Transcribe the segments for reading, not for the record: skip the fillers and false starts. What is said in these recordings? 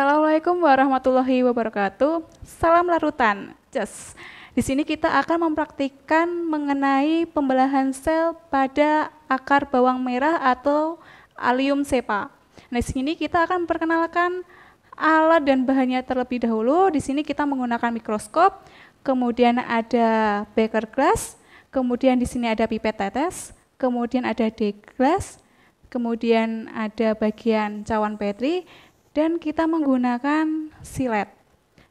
Assalamualaikum warahmatullahi wabarakatuh. Salam larutan. Just. Di sini kita akan mempraktikkan mengenai pembelahan sel pada akar bawang merah atau Allium cepa. Nah, di sini kita akan memperkenalkan alat dan bahannya terlebih dahulu. Di sini kita menggunakan mikroskop, kemudian ada beaker glass, kemudian di sini ada pipet tetes, kemudian ada D-glass, kemudian ada bagian cawan Petri, dan kita menggunakan silet.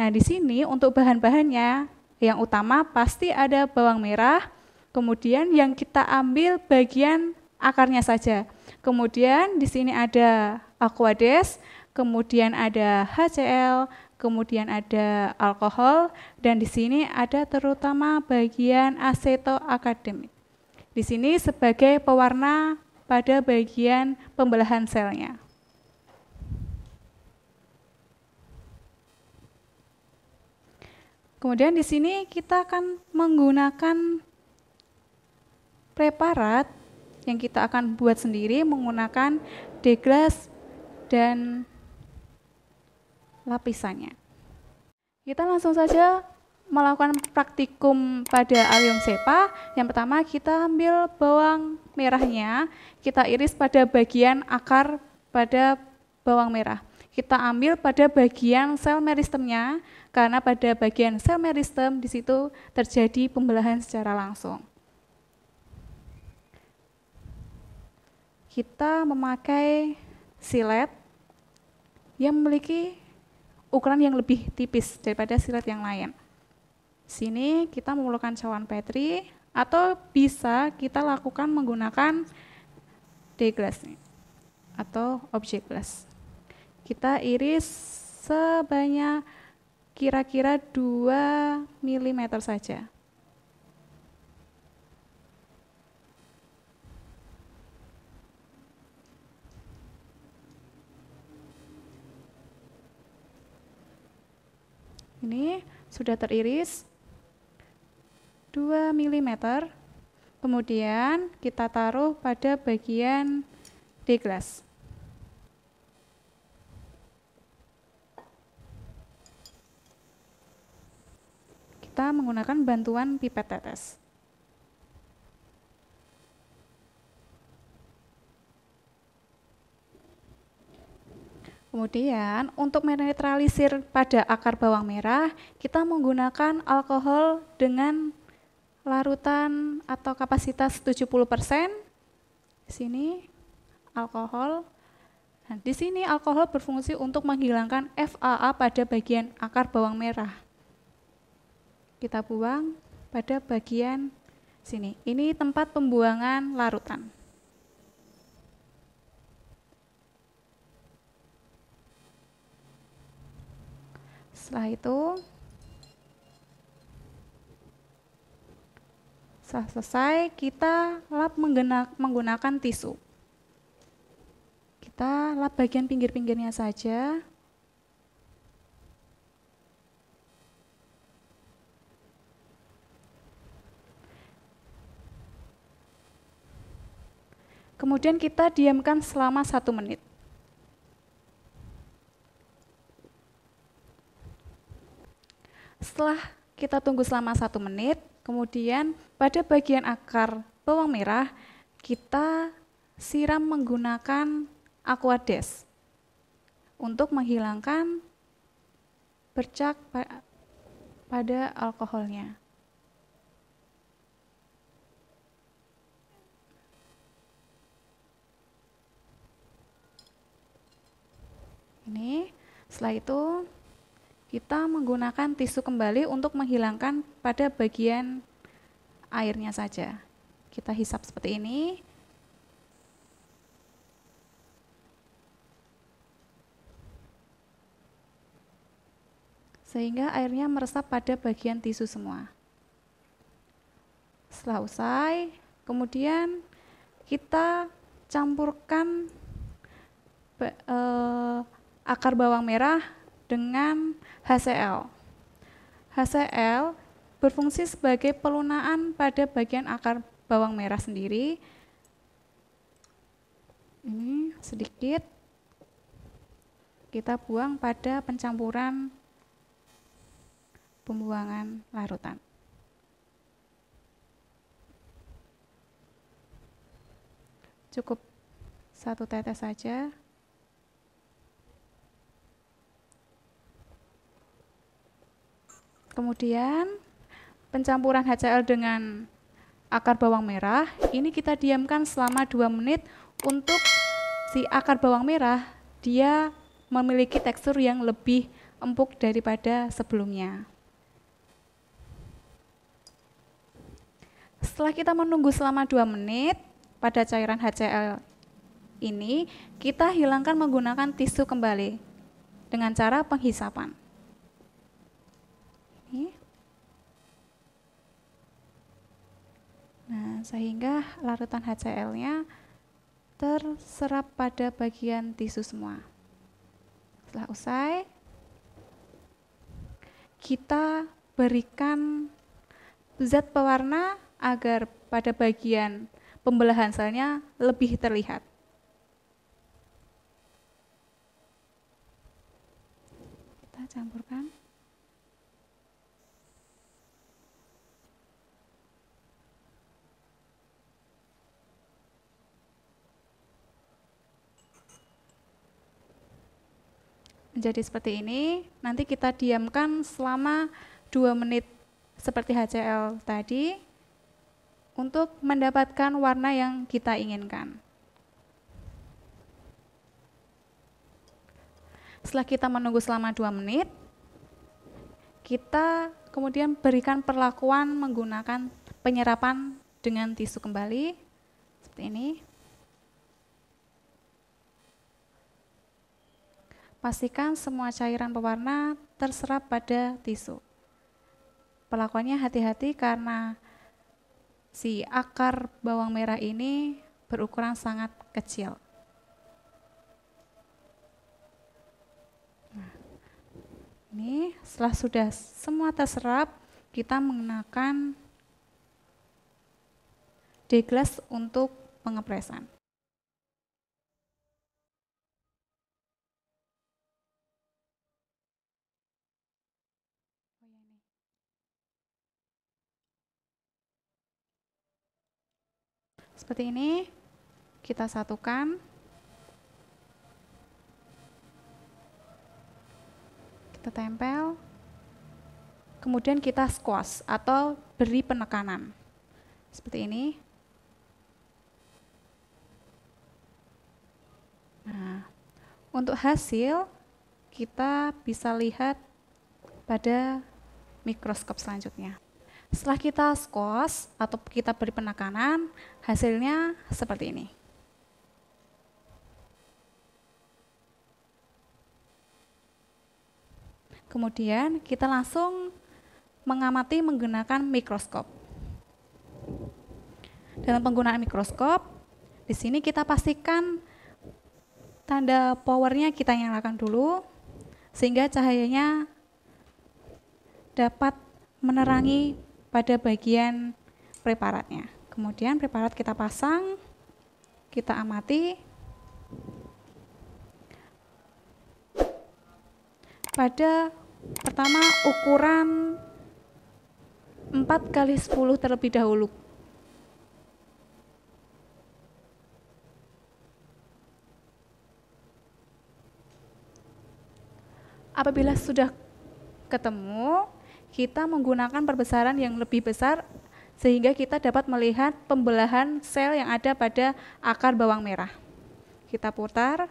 Nah, di sini untuk bahan-bahannya yang utama pasti ada bawang merah, kemudian yang kita ambil bagian akarnya saja. Kemudian di sini ada Aquades, kemudian ada HCl, kemudian ada alkohol, dan di sini ada terutama bagian asetoakademik. Di sini sebagai pewarna pada bagian pembelahan selnya. Kemudian di sini kita akan menggunakan preparat yang kita akan buat sendiri menggunakan D-glass dan lapisannya. Kita langsung saja melakukan praktikum pada Allium cepa. Yang pertama kita ambil bawang merahnya, kita iris pada bagian akar pada bawang merah. Kita ambil pada bagian sel meristemnya, karena pada bagian sel meristem di situ terjadi pembelahan secara langsung. Kita memakai silet yang memiliki ukuran yang lebih tipis daripada silet yang lain. Sini kita memerlukan cawan Petri atau bisa kita lakukan menggunakan D-glass atau object glass. Kita iris sebanyak kira-kira 2 mm saja. Ini sudah teriris 2 mm. Kemudian kita taruh pada bagian D-glass. Kita menggunakan bantuan pipet tetes. Kemudian untuk menetralisir pada akar bawang merah, kita menggunakan alkohol dengan larutan atau kapasitas 70%. Di sini alkohol. Nah, di sini alkohol berfungsi untuk menghilangkan FAA pada bagian akar bawang merah. Kita buang pada bagian sini. Ini tempat pembuangan larutan. Setelah itu, setelah selesai, kita lap menggunakan tisu. Kita lap bagian pinggir-pinggirnya saja. Kemudian kita diamkan selama 1 menit. Setelah kita tunggu selama 1 menit, kemudian pada bagian akar bawang merah, kita siram menggunakan Aquades untuk menghilangkan bercak pada alkoholnya. Ini, setelah itu kita menggunakan tisu kembali untuk menghilangkan pada bagian airnya saja. Kita hisap seperti ini. Sehingga airnya meresap pada bagian tisu semua. Setelah usai, kemudian kita campurkan akar bawang merah dengan HCl. HCl berfungsi sebagai pelunaan pada bagian akar bawang merah sendiri. Ini sedikit. kita buang pada pencampuran pembuangan larutan. Cukup 1 tetes saja. Kemudian pencampuran HCl dengan akar bawang merah, ini kita diamkan selama 2 menit untuk si akar bawang merah dia memiliki tekstur yang lebih empuk daripada sebelumnya. Setelah kita menunggu selama 2 menit, pada cairan HCl ini, kita hilangkan menggunakan tisu kembali dengan cara penghisapan. Ini. Nah, sehingga larutan HCl-nya terserap pada bagian tisu semua. Setelah usai, kita berikan zat pewarna agar pada bagian pembelahan selnya lebih terlihat. Kita campurkan. Menjadi seperti ini, nanti kita diamkan selama 2 menit seperti HCl tadi untuk mendapatkan warna yang kita inginkan. Setelah kita menunggu selama 2 menit, kita kemudian berikan perlakuan menggunakan penyerapan dengan tisu kembali, seperti ini. Pastikan semua cairan pewarna terserap pada tisu. Perlakuannya hati-hati karena si akar bawang merah ini berukuran sangat kecil. Nah, ini setelah sudah semua terserap, kita menggunakan deglass untuk pengepresan. Seperti ini, kita satukan. Kita tempel. Kemudian kita squash atau beri penekanan. Seperti ini. Nah, untuk hasil kita bisa lihat pada mikroskop selanjutnya. Setelah kita squash atau kita beri penekanan, hasilnya seperti ini. Kemudian kita langsung mengamati menggunakan mikroskop. Dalam penggunaan mikroskop, di sini kita pastikan tanda powernya kita nyalakan dulu, sehingga cahayanya dapat menerangi pada bagian preparatnya. Kemudian preparat kita pasang, kita amati. Pada pertama ukuran 4x10 terlebih dahulu. Apabila sudah ketemu, kita menggunakan perbesaran yang lebih besar sehingga kita dapat melihat pembelahan sel yang ada pada akar bawang merah. Kita putar.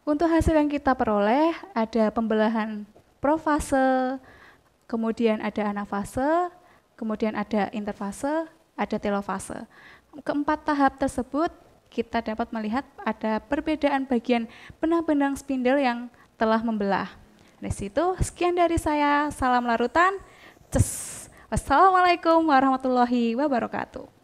Untuk hasil yang kita peroleh ada pembelahan profase, kemudian ada anafase, kemudian ada interfase, ada telofase. Keempat tahap tersebut kita dapat melihat ada perbedaan bagian benang-benang spindel yang telah membelah. Dari situ, sekian dari saya. Salam larutan. Wassalamualaikum warahmatullahi wabarakatuh.